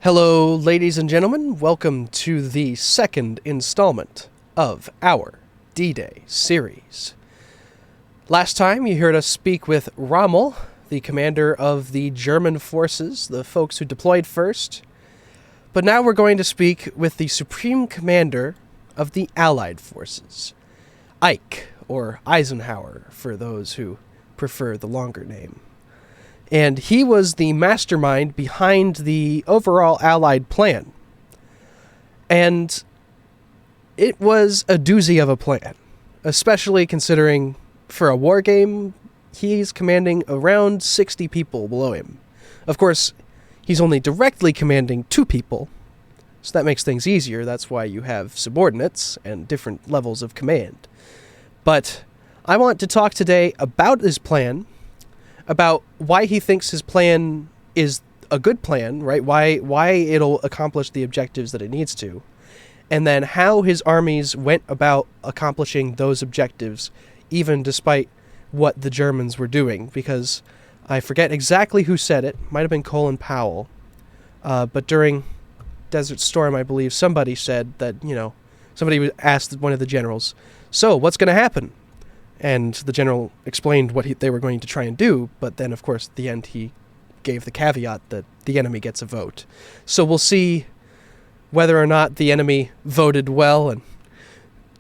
Hello, ladies and gentlemen. Welcome to the second installment of our D-Day series. Last time you heard us speak with Rommel, the commander of the German forces, the folks who deployed first. But now we're going to speak with the supreme commander of the Allied forces, Ike, or Eisenhower, for those who prefer the longer name. And he was the mastermind behind the overall Allied plan. And it was a doozy of a plan, especially considering for a war game, he's commanding around 60 people below him. Of course, he's only directly commanding 2 people, so that makes things easier. That's why you have subordinates and different levels of command. But I want to talk today about his plan, about why he thinks his plan is a good plan, right? Why it'll accomplish the objectives that it needs to, and then how his armies went about accomplishing those objectives, even despite what the Germans were doing. Because I forget exactly who said it, might have been Colin Powell, but during Desert Storm, I believe, somebody said that, somebody asked one of the generals, so what's going to happen? And the general explained what they were going to try and do, but then, of course, at the end, he gave the caveat that the enemy gets a vote. So we'll see whether or not the enemy voted well and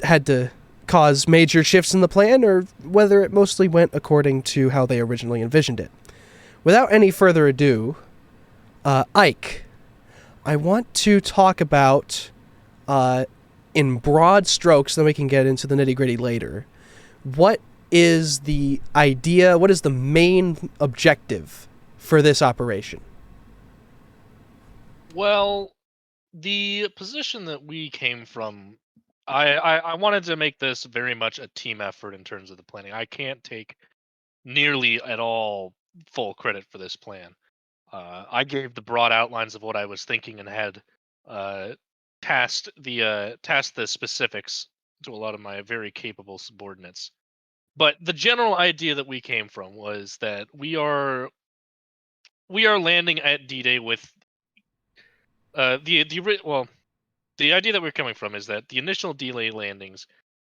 had to cause major shifts in the plan, or whether it mostly went according to how they originally envisioned it. Without any further ado, Ike, I want to talk about, in broad strokes, then we can get into the nitty-gritty later, what is the idea, what is the main objective for this operation? Well, the position that we came from, I wanted to make this very much a team effort in terms of the planning. I can't take nearly at all full credit for this plan. I gave the broad outlines of what I was thinking and had uh, tasked the specifics to a lot of my very capable subordinates. But the general idea that we came from was that we are landing at D-Day with the idea that we're coming from is that the initial delay landings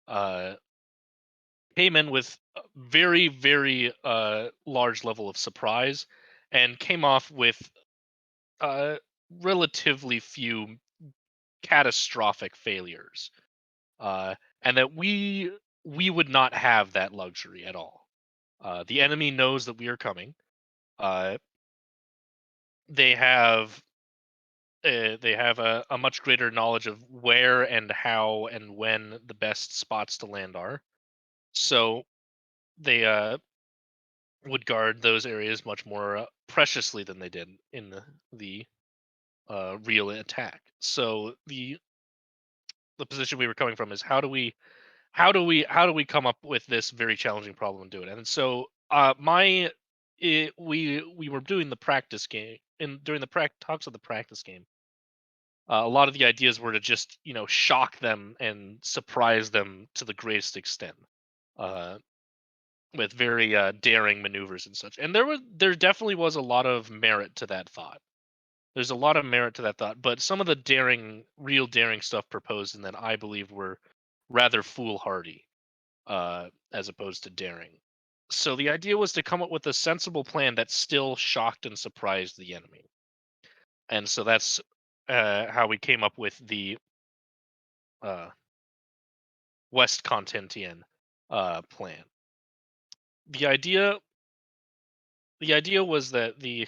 uh, came in with a very very large level of surprise and came off with uh, relatively few catastrophic failures, uh, and that we would not have that luxury at all. The enemy knows that we are coming. Uh, they have a much greater knowledge of where and how and when the best spots to land are. So they would guard those areas much more preciously than they did in the real attack. So the position we were coming from is how do we come up with this very challenging problem and do it? And so we were doing the practice game, and during the talks of the practice game, a lot of the ideas were to just shock them and surprise them to the greatest extent, uh, with very daring maneuvers and such. And there definitely was a lot of merit to that thought. There's a lot of merit to that thought, but some of the real daring stuff proposed and that I believe were rather foolhardy, as opposed to daring. So the idea was to come up with a sensible plan that still shocked and surprised the enemy. And so that's how we came up with the uh, West Contentien plan. The idea the idea was that the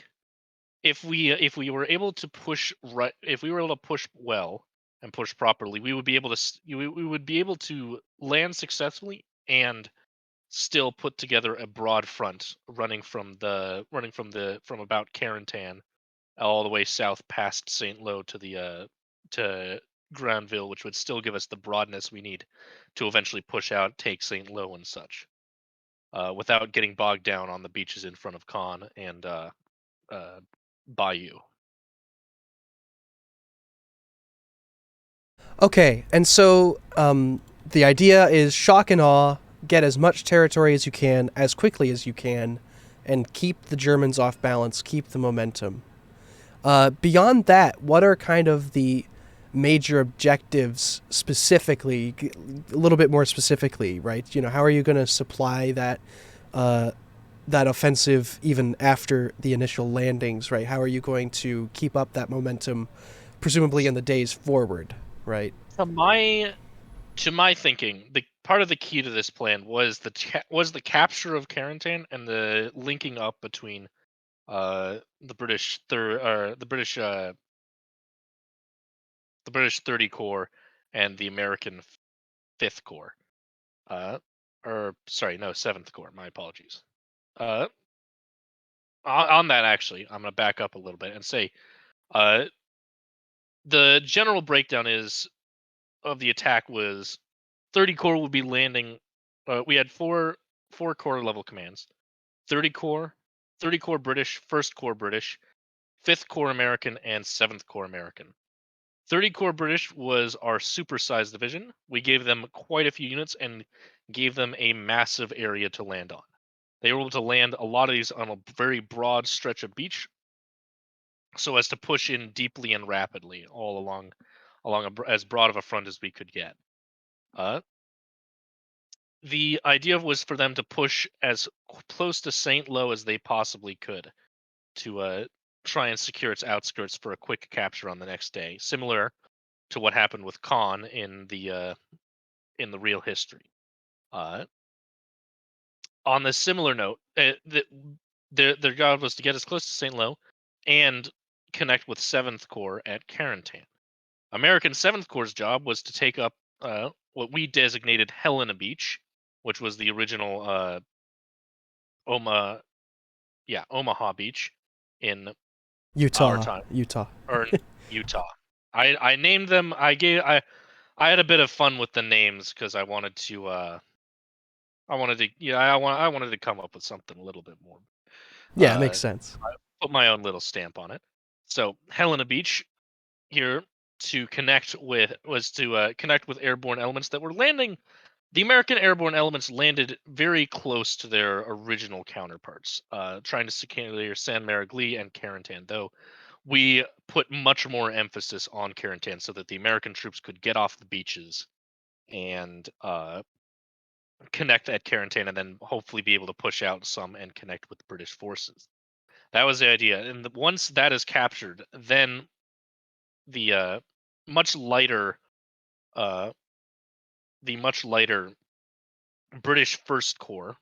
if we were able to push right if we were able to push well and push properly, we would be able to we would be able to land successfully and still put together a broad front running from about Carentan all the way south past St. Lo to Granville, which would still give us the broadness we need to eventually push out, take St. Lo and such, without getting bogged down on the beaches in front of Caen and uh, Bayou. Okay, and so the idea is shock and awe, get as much territory as you can, as quickly as you can, and keep the Germans off balance, keep the momentum. Beyond that, what are kind of the major objectives specifically, a little bit more specifically, right? How are you going to supply uh, that offensive even after the initial landings, right? How are you going to keep up that momentum, presumably in the days forward, right? To my thinking, the part of the key to this plan was the capture of Carentan and the linking up between the British 30 Corps and the American 5th Corps. Uh, or sorry, no, 7th Corps. My apologies. Uh, on that, actually, I'm going to back up a little bit and say uh, the general breakdown is of the attack was 30 Corps would be landing. We had four Corps level commands: 30 Corps, 30 Corps British, 1st Corps British, 5th Corps American, and 7th Corps American. 30 Corps British was our supersized division. We gave them quite a few units and gave them a massive area to land on. They were able to land a lot of these on a very broad stretch of beach, so as to push in deeply and rapidly all along as broad of a front as we could get. Uh, the idea was for them to push as close to Saint Lo as they possibly could to try and secure its outskirts for a quick capture on the next day, similar to what happened with Khan in the real history. Uh, on the similar note, their job was to get as close to Saint Lo and connect with 7th Corps at Carentan. American 7th Corps' job was to take up what we designated Helena Beach, which was the original Oma, Omaha Beach in our Utah, time, Utah. or in Utah. I named them. I had a bit of fun with the names because I wanted to I wanted to come up with something a little bit more. Yeah, it Uh, makes sense. put my own little stamp on it. So Helena Beach here to connect with was to connect with airborne elements that were landing. The American airborne elements landed very close to their original counterparts, trying to secure San Marigny and Carentan, though we put much more emphasis on Carentan so that the American troops could get off the beaches and connect at Carentan and then hopefully be able to push out some and connect with the British forces. That was the idea. And once that is captured, then the much lighter uh, the much lighter British First Corps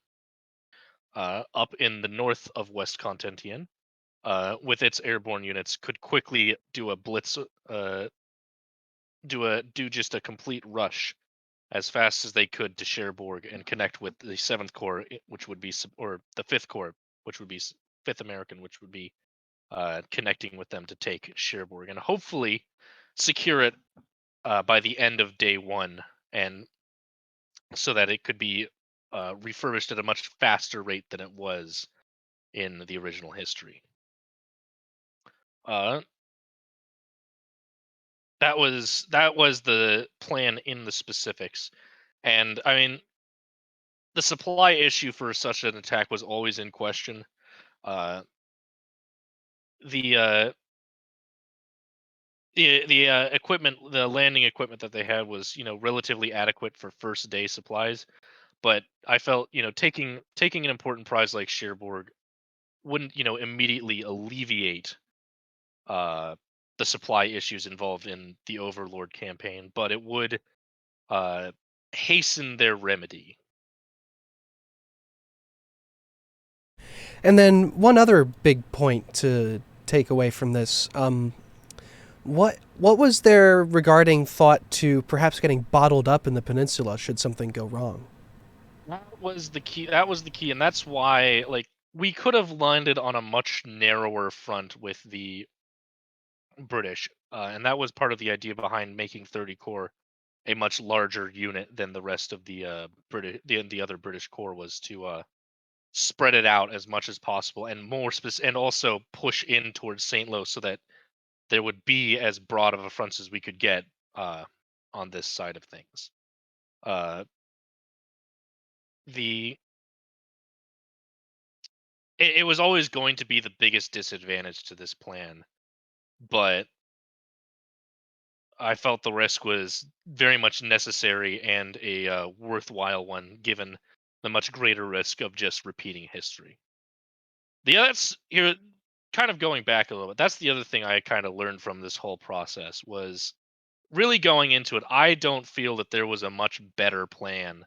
up in the north of West Contentien, with its airborne units, could quickly do a blitz, do just a complete rush as fast as they could to Cherbourg and connect with the 7th Corps, which would be or the 5th Corps, which would be 5th American, which would be connecting with them to take Cherbourg and hopefully secure it by the end of day one, and so that it could be refurbished at a much faster rate than it was in the original history. Uh, that was the plan in the specifics, and I mean the supply issue for such an attack was always in question. Uh, the uh, the equipment, the landing equipment that they had was relatively adequate for first day supplies, but I felt taking an important prize like Cherbourg wouldn't immediately alleviate uh, the supply issues involved in the Overlord campaign, but it would uh, hasten their remedy. And then one other big point to take away from this. What was there regarding thought to perhaps getting bottled up in the peninsula should something go wrong? That was the key. That was the key, and that's why we could have landed on a much narrower front with the British, and that was part of the idea behind making 30 Corps a much larger unit than the rest of the British, the other British Corps, was to spread it out as much as possible and and also push in towards St. Louis so that there would be as broad of a front as we could get uh, on this side of things. Uh, the it was always going to be the biggest disadvantage to this plan but I felt the risk was very much necessary and a worthwhile one, given the much greater risk of just repeating history. That's here, kind of going back a little bit. That's the other thing I kind of learned from this whole process was really going into it. I don't feel that there was a much better plan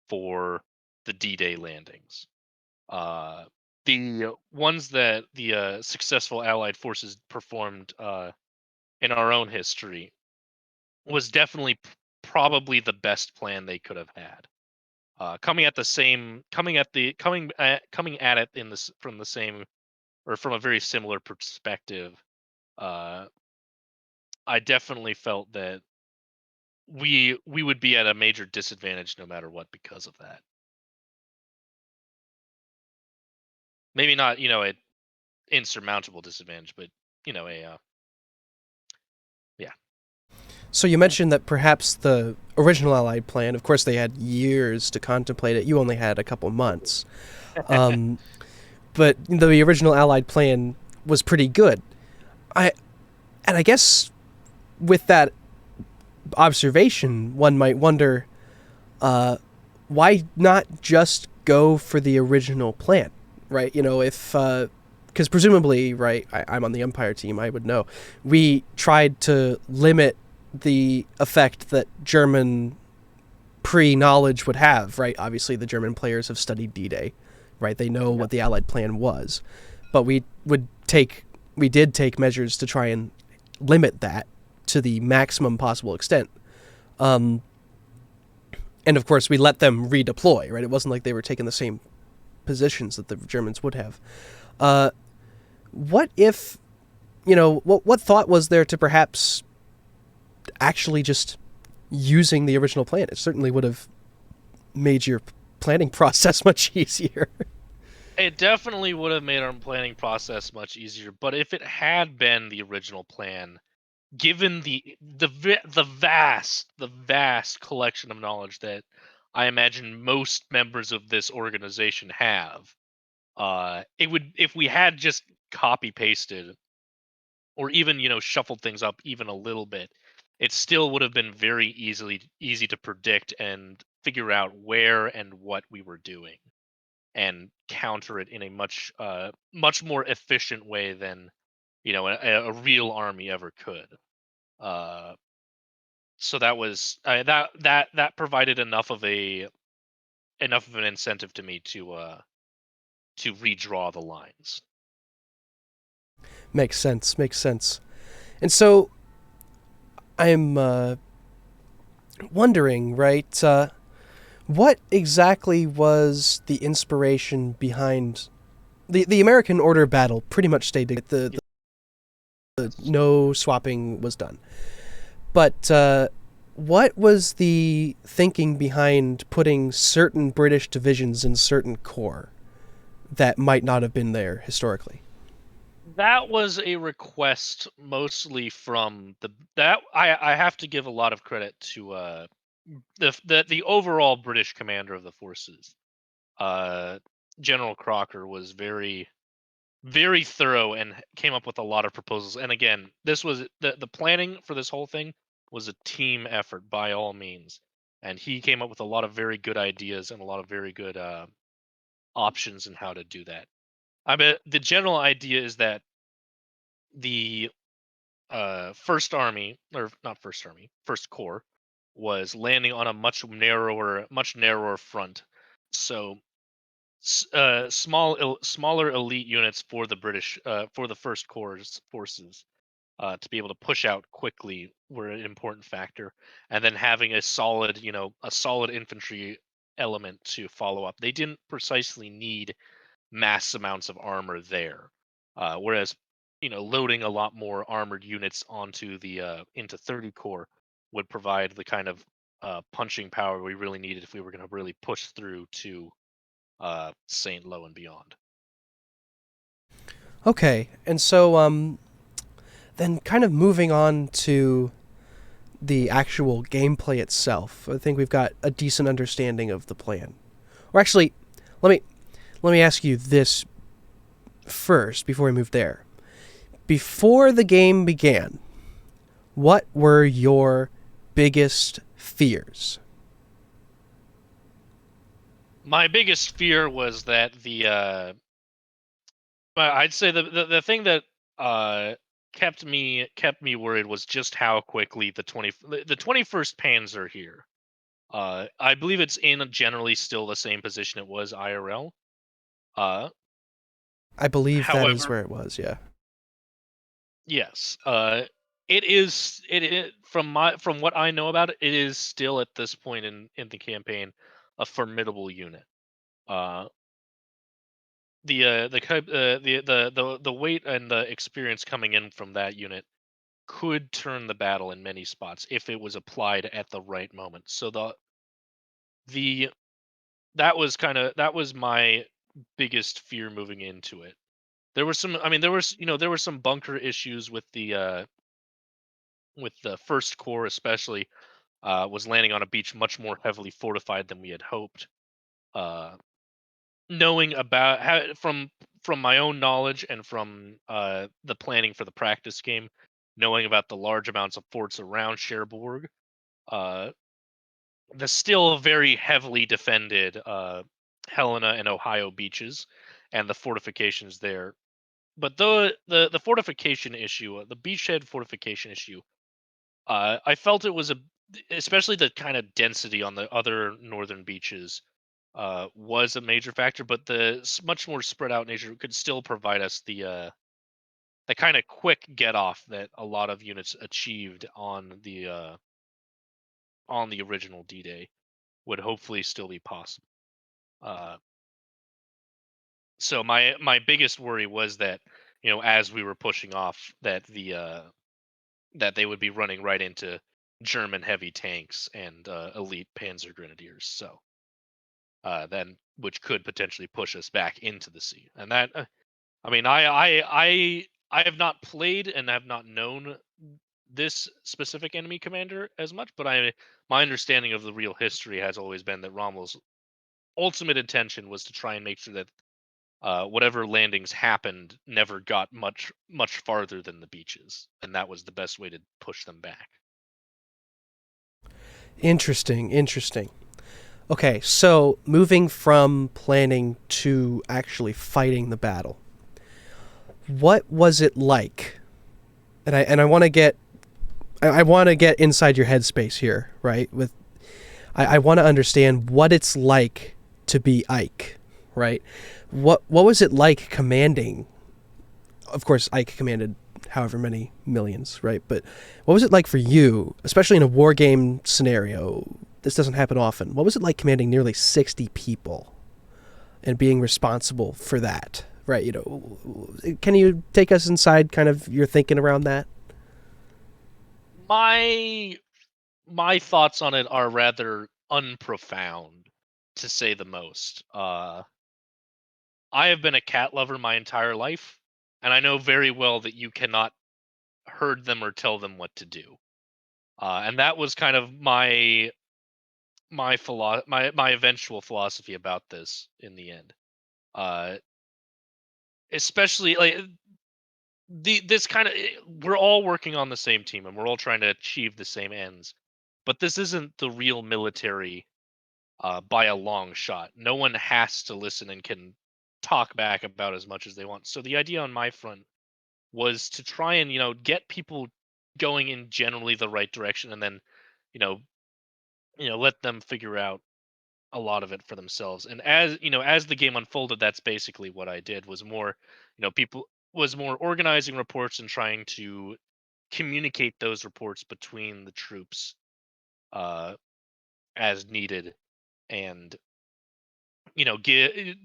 for the D-Day landings. Uh, the ones that the successful Allied forces performed in our own history was definitely probably the best plan they could have had. Coming at it in this from the same or from a very similar perspective. Uh, I definitely felt that we would be at a major disadvantage no matter what because of that. Maybe not, an insurmountable disadvantage, but a yeah. So you mentioned that perhaps the original Allied plan, of course, they had years to contemplate it. You only had a couple months. Um, but the original Allied plan was pretty good. I and I guess with that observation, one might wonder, why not just go for the original plan, right? If because presumably, right, I'm on the Empire team, I would know. We tried to limit the effect that German pre-knowledge would have, right? Obviously, the German players have studied D-Day, right? They know what the Allied plan was, but we did take measures to try and limit that to the maximum possible extent. And of course, we let them redeploy, right? It wasn't like they were taking the same positions that the Germans would have. What if, what thought was there to perhaps actually just using the original plan? It certainly would have made your planning process much easier. It definitely would have made our planning process much easier, but if it had been the original plan, given the vast collection of knowledge that I imagine most members of this organization have, it would if we had just copy pasted or even shuffled things up even a little bit, it still would have been very easy to predict and figure out where and what we were doing and counter it in a much more efficient way than a real army ever could. Uh, so that was that provided enough of an incentive to me to redraw the lines. Makes sense. Makes sense. And so I'm wondering, right? What exactly was the inspiration behind the American Order battle? Pretty much stayed the no swapping was done. But what was the thinking behind putting certain British divisions in certain corps that might not have been there historically? That was a request mostly from I have to give a lot of credit to the overall British commander of the forces. Uh, General Crocker was very thorough and came up with a lot of proposals. And again, this was the planning for this whole thing was a team effort by all means. And he came up with a lot of very good ideas and a lot of very good options in how to do that. I bet the general idea is that the first army, or not first army, first corps, was landing on a much narrower front. So smaller elite units for the British for the first corps forces to be able to push out quickly were an important factor, and then having a solid infantry element to follow up. They didn't precisely need mass amounts of armor there, whereas loading a lot more armored units onto the into 30 core would provide the kind of punching power we really needed if we were going to really push through to Saint Lo and beyond. Okay, and so then kind of moving on to the actual gameplay itself. I think we've got a decent understanding of the plan. Or actually, let me ask you this first before we move there. Before the game began, what were your biggest fears? My biggest fear was that I'd say the thing that uh kept me worried was just how quickly the 21st Panzer here. I believe it's in generally still the same position it was IRL. Uh, I believe that is However, where it was, yeah. yes, it is from what I know about it, it is still at this point in the campaign a formidable unit. Uh, the weight and the experience coming in from that unit could turn the battle in many spots if it was applied at the right moment. So the that was my biggest fear moving into it. There were some I mean there were some bunker issues with the first corps especially was landing on a beach much more heavily fortified than we had hoped. Uh Knowing about how from my own knowledge and from the planning for the practice game, knowing about the large amounts of forts around Cherbourg, uh the still very heavily defended Helena and Ohio beaches and the fortifications there. But the fortification issue, the beachhead fortification issue, I felt it was especially the kind of density on the other northern beaches was a major factor, but much more spread out nature could still provide us the kind of quick get off that a lot of units achieved on the original D-Day would hopefully still be possible. Uh, so my biggest worry was that as we were pushing off that they would be running right into German heavy tanks and elite Panzer grenadiers. So then which could potentially push us back into the sea. And that I mean I have not played and have not known this specific enemy commander as much, but my understanding of the real history has always been that Rommel's ultimate intention was to try and make sure that whatever landings happened never got much farther than the beaches, and that was the best way to push them back. Interesting, interesting. Okay, so moving from planning to actually fighting the battle. What was it like? And I want to get I want to get inside your headspace here, right? I want to understand what it's like to be Ike, right? What was it like commanding? Of course, Ike commanded however many millions, right? But what was it like for you, especially in a war game scenario? This doesn't happen often. What was it like commanding nearly 60 people and being responsible for that, right? Can you take us inside kind of your thinking around that? My my thoughts on it are rather unprofound, to say the most. I have been a cat lover my entire life, and I know very well that you cannot herd them or tell them what to do. And that was kind of my eventual philosophy about this in the end. Uh, Especially like this kind of we're all working on the same team and we're all trying to achieve the same ends, but this isn't the real military by a long shot. No one has to listen and can talk back about as much as they want. So the idea on my front was to try and get people going in generally the right direction, and then you know let them figure out a lot of it for themselves. And as the game unfolded, that's basically what I did. Was more people was more organizing reports and trying to communicate those reports between the troops uh, as needed, and get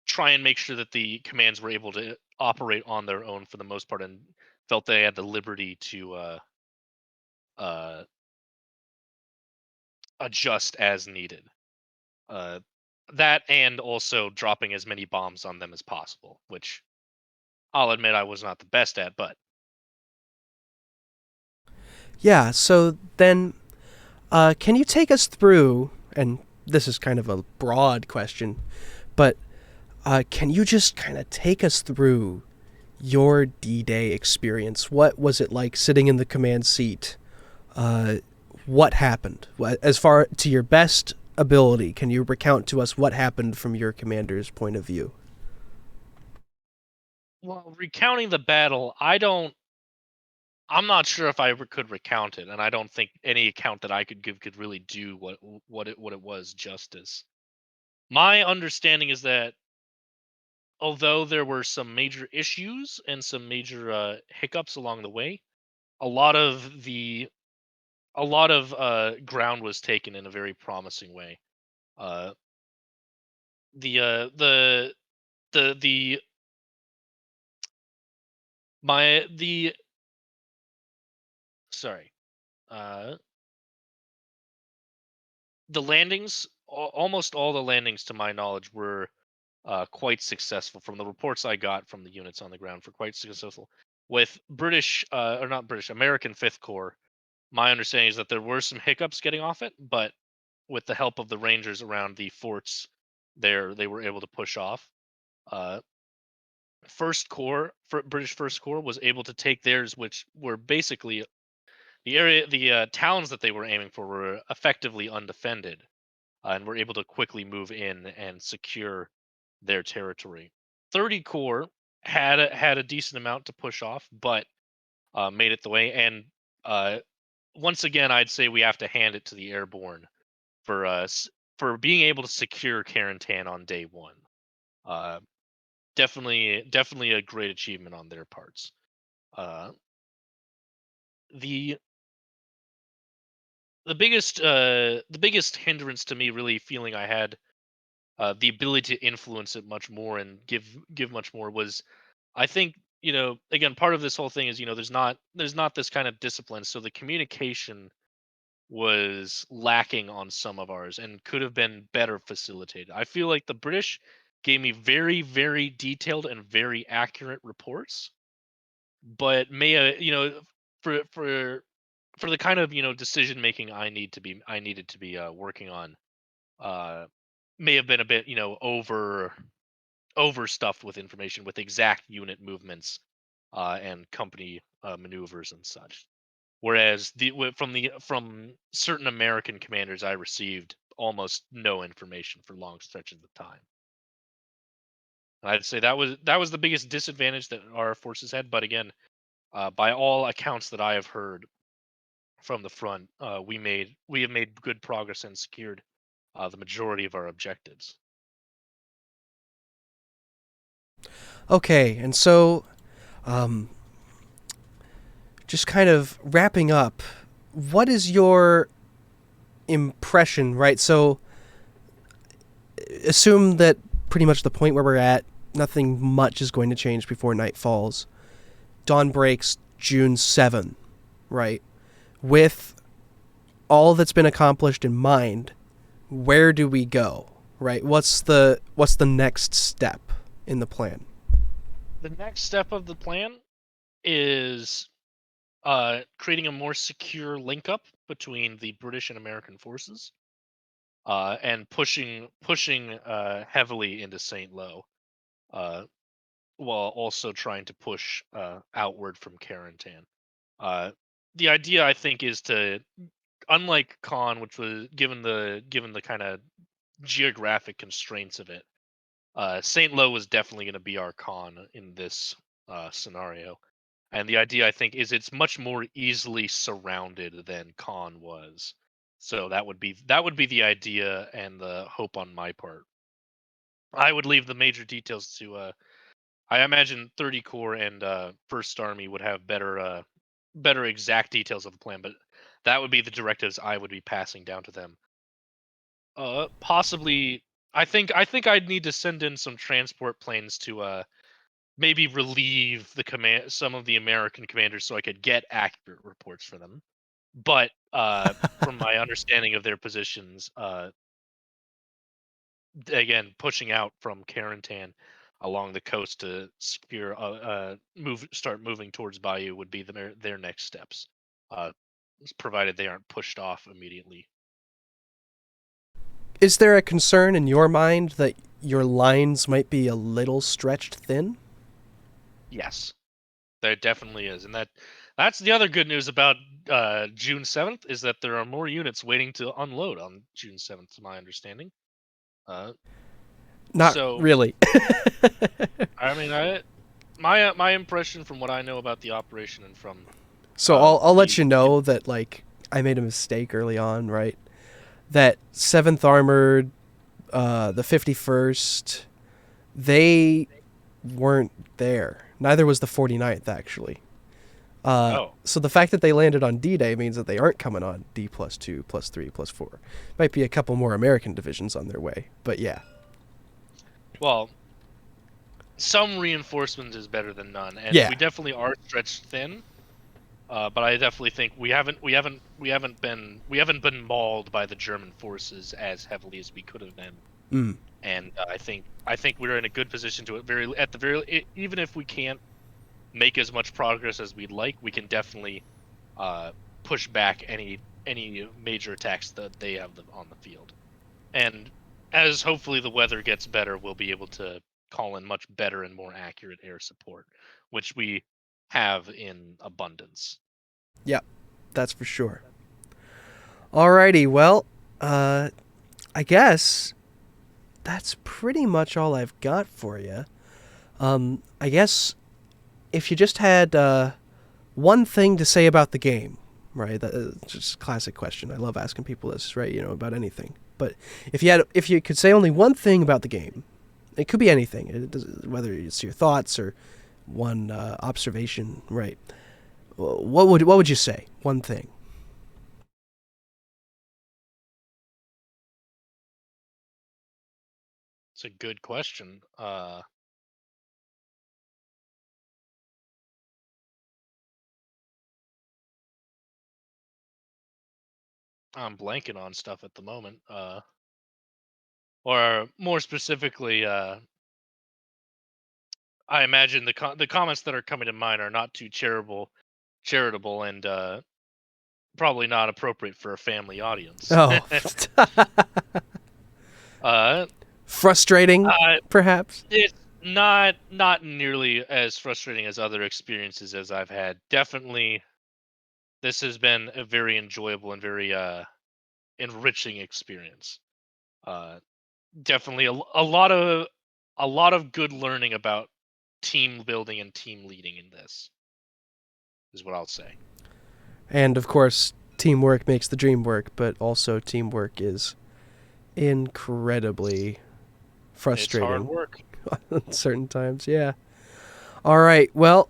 try and make sure that the commands were able to operate on their own for the most part, and felt they had the liberty to uh, adjust as needed. Uh, that and also dropping as many bombs on them as possible, which I'll admit I was not the best at, but Yeah, so then can you take us through, and this is kind of a broad question, but can you just kind of take us through your D-Day experience. What was it like sitting in the command seat? Uh, what happened? As far to your best ability, can you recount to us what happened from your commander's point of view? Well, recounting the battle, I'm not sure if I could recount it, and I don't think any account that I could give could really do what it was justice. My understanding is that although there were some major issues and some major hiccups along the way, a lot of the a lot of ground was taken in a very promising way. Uh, the the my the sorry uh, the landings, almost all the landings to my knowledge were quite successful from the reports I got from the units on the ground. For quite successful with British or not British, American Fifth Corps. My understanding is that there were some hiccups getting off it, but with the help of the Rangers around the forts, there they were able to push off. Uh, First Corps, British First Corps, was able to take theirs, which were basically the towns that they were aiming for were effectively undefended, and were able to quickly move in and secure their territory. 30 Corps had a decent amount to push off, but made it the way. And uh, once again, I'd say we have to hand it to the airborne for for being able to secure Carentan on day one. Uh, definitely a great achievement on their parts. Uh, the the biggest hindrance to me really feeling I had the ability to influence it much more and give much more was, I think, again, part of this whole thing is, there's not this kind of discipline, so the communication was lacking on some of ours and could have been better facilitated. I feel like the British gave me very, very detailed and very accurate reports, but for for the kind of decision making I needed to be working on, uh, may have been a bit overstuffed with information with exact unit movements and company maneuvers and such. Whereas from certain American commanders, I received almost no information for long stretches of time. And I'd say that was the biggest disadvantage that our forces had. But again, by all accounts that I have heard from the front, we have made good progress and secured the majority of our objectives. Okay, and so, um, just kind of wrapping up, what is your impression, right? So, assume that pretty much the point where we're at, nothing much is going to change before night falls. Dawn breaks June 7, right? With all that's been accomplished in mind, where do we go, right? What's the next step in the plan? The next step of the plan is creating a more secure link up between the British and American forces, and pushing heavily into Saint Lo, uh, while also trying to push outward from Carentan. Uh, the idea, I think, is to, unlike Khan, which was given the kind of geographic constraints of it, Saint Lo was definitely going to be our Khan in this scenario. And the idea, I think, is it's much more easily surrounded than Khan was. So that would be the idea and the hope on my part. I would leave the major details to I imagine 30 Corps and First Army would have better exact details of the plan, but that would be the directives I would be passing down to them. Possibly, I think I'd need to send in some transport planes to maybe relieve some of the American commanders so I could get accurate reports for them. But from my understanding of their positions, again, pushing out from Carentan along the coast to secure start moving towards Bayou would be their next steps, uh, provided they aren't pushed off immediately. Is there a concern in your mind that your lines might be a little stretched thin? Yes, there definitely is, and that's the other good news about June 7th is that there are more units waiting to unload on June 7th, to my understanding. Uh, Not so really. I mean, my impression from what I know about the operation and from So I'll let the you know that like I made a mistake early on, right? That 7th Armored, the 51st, they weren't there. Neither was the 49th, actually. oh So the fact that they landed on D-Day means that they aren't coming on D+2, +3, +4. Might be a couple more American divisions on their way, but yeah. well, some reinforcements is better than none, and Yeah. we definitely are stretched thin. But I definitely think we haven't been mauled by the German forces as heavily as we could have been, Mm. and I think we're in a good position to even if we can't make as much progress as we'd like, we can definitely uh, push back any major attacks that they have on the field. And as hopefully the weather gets better, we'll be able to call in much better and more accurate air support, which we have in abundance. Yeah, that's for sure. Alrighty, well, I guess that's pretty much all I've got for you. I guess if you just had one thing to say about the game, right? That's just a classic question. I love asking people this, right? About anything. But if you could say only one thing about the game, it could be anything. Whether it's your thoughts or one observation, right? What would you say? One thing. It's a good question. I'm blanking on stuff at the moment. Or more specifically, I imagine the comments that are coming to mind are not too charitable, and probably not appropriate for a family audience. Oh, uh, frustrating, uh, perhaps. it's not nearly as frustrating as other experiences as I've had. Definitely, this has been a very enjoyable and very enriching experience. Uh, Definitely a lot of good learning about team building and team leading in this is what I'll say. And of course, teamwork makes the dream work, but also teamwork is incredibly It's hard frustrating work. at certain times. Yeah. All right. Well,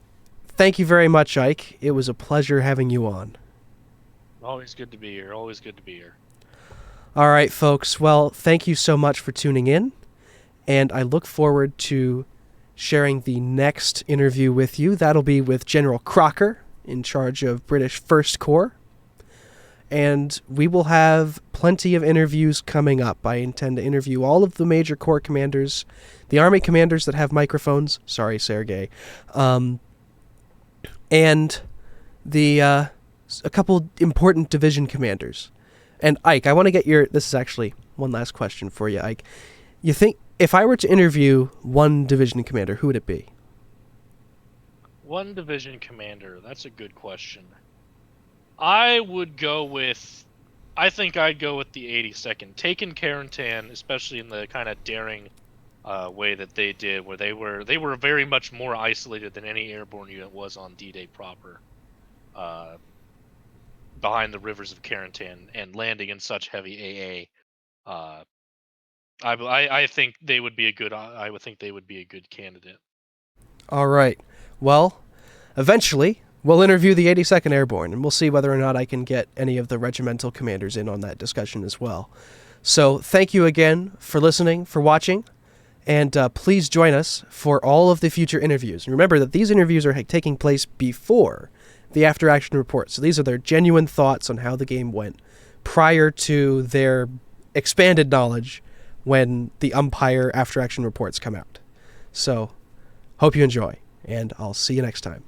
thank you very much, Ike. It was a pleasure having you on. Always good to be here. Always good to be here. All right, folks. Well, thank you so much for tuning in, and I look forward to sharing the next interview with you. That'll be with General Crocker, in charge of British First Corps. And we will have plenty of interviews coming up. I intend to interview all of the major corps commanders, the army commanders that have microphones. Sorry, Sergey. And a couple important division commanders. And Ike, I want to get this is actually one last question for you, Ike. You think if I were to interview one division commander, who would it be? One division commander. That's a good question. I think I'd go with the 82nd. Taking Carentan, especially in the kind of daring way that they did, where they were very much more isolated than any airborne unit was on D-Day proper, behind the rivers of Carentan and landing in such heavy AA. I think they would be a good. I would think they would be a good candidate. All right. Well, eventually, we'll interview the 82nd Airborne, and we'll see whether or not I can get any of the regimental commanders in on that discussion as well. So thank you again for listening, for watching, and please join us for all of the future interviews. And remember that these interviews are taking place before the after-action report. So these are their genuine thoughts on how the game went prior to their expanded knowledge when the umpire after-action reports come out. So hope you enjoy, and I'll see you next time.